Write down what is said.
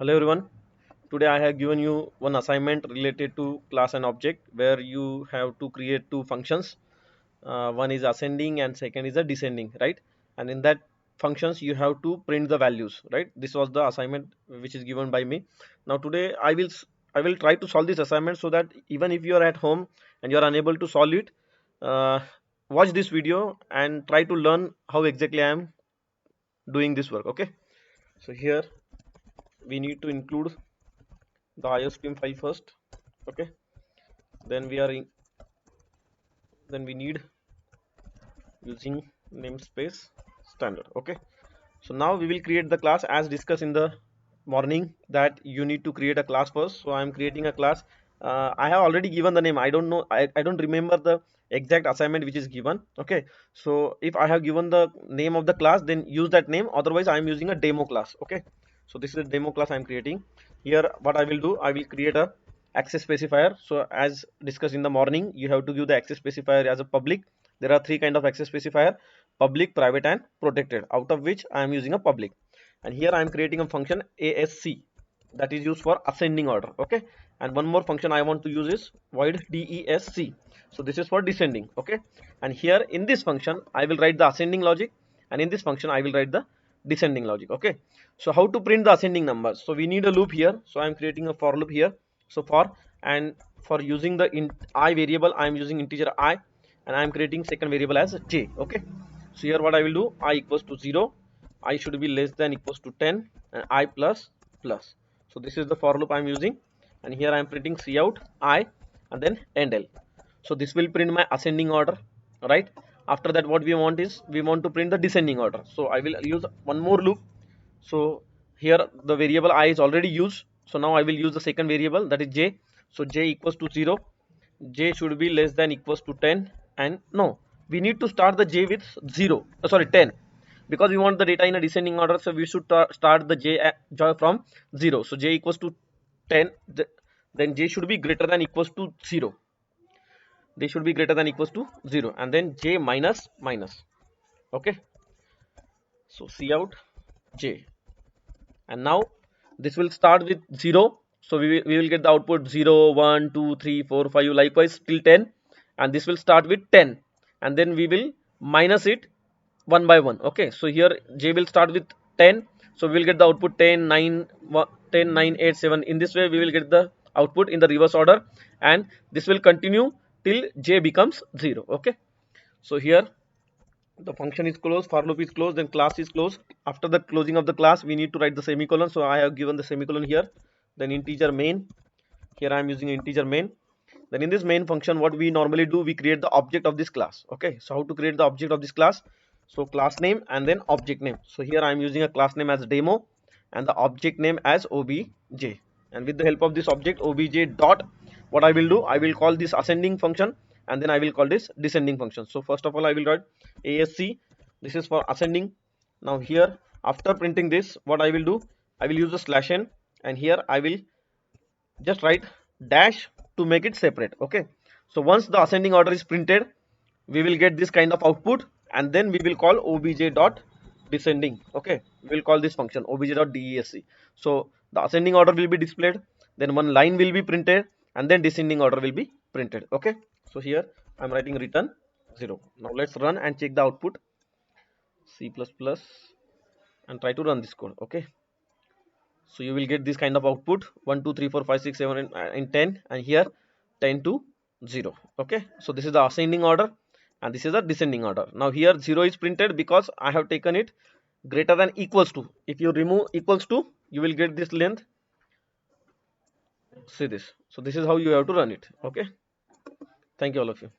Hello everyone. Today I have given you one assignment related to class and object where you have to create two functions. One is ascending and second is a descending, right? And in that functions you have to print the values, right? This was the assignment which is given by me. Now today I will try to solve this assignment so that even if you are at home and you are unable to solve it, uh, watch this video and try to learn how exactly I am doing this work. Okay. So here we need to include the IOStream file first. Okay, then we need using namespace standard. Okay, so now we will create the class as discussed in the morning that you need to create a class first. So I am creating a class. I have already given the name. I don't know, I don't remember the exact assignment which is given. Okay, so if I have given the name of the class, then use that name, otherwise I am using a demo class. Okay, so this is a demo class I am creating. Here what I will do, I will create a access specifier. So as discussed in the morning, you have to give the access specifier as a public. There are three kind of access specifier: public, private and protected, out of which I am using a public. And here I am creating a function ASC that is used for ascending order. Okay, and one more function I want to use is void DESC. So this is for descending. Okay, and here in this function I will write the ascending logic, and in this function I will write the descending logic. Okay, so how to print the ascending numbers? So we need a loop here. So I am creating a for loop here. So for using the I variable, I am using integer I, and I am creating second variable as j. Okay, so here what I will do, I equals to 0, I should be less than equals to 10, and I plus plus. So this is the for loop I am using, and here I am printing cout I and then end L. So this will print my ascending order, right? After that what we want is we want to print the descending order. So I will use one more loop. So here the variable I is already used, so now I will use the second variable, that is j. So j equals to 0, j should be less than equals to 10, and no, we need to start the j with 0, sorry 10, because we want the data in a descending order. So we should start the j from 0. So j equals to 10, then j should be greater than equals to 0. They should be greater than equals to 0, and then j minus minus. Okay, so cout j, and now this will start with 0. So we will get the output 0, 1, 2, 3, 4, 5, likewise till 10, and this will start with 10, and then we will minus it one by one. Okay, so here j will start with 10, so we will get the output 10, 9, 10, 9, 8, 7. In this way we will get the output in the reverse order, and this will continue till j becomes 0. Okay, so here the function is closed, for loop is closed, then class is closed. After the closing of the class we need to write the semicolon. So I have given the semicolon here, then integer main. Here I am using integer main. Then in this main function what we normally do, we create the object of this class. Okay, so how to create the object of this class? So class name and then object name. So here I am using a class name as demo and the object name as obj, and with the help of this object obj dot, what I will do, I will call this ascending function, and then I will call this descending function. So first of all I will write ASC, this is for ascending. Now here after printing this, what I will do, I will use the slash n, and here I will just write dash to make it separate. Okay, so once the ascending order is printed, we will get this kind of output, and then we will call obj dot descending. Okay, we will call this function obj dot desc. So the ascending order will be displayed, then one line will be printed, and then descending order will be printed. Okay, so here I'm writing return 0. Now let's run and check the output. C++ and try to run this code. Okay, so you will get this kind of output 1 2 3 4 5 6 7 and 10, and here 10 to 0. Okay, so this is the ascending order and this is the descending order. Now here 0 is printed because I have taken it greater than equals to. If you remove equals to, you will get this length. See this. So this is how you have to run it. Okay, thank you all of you.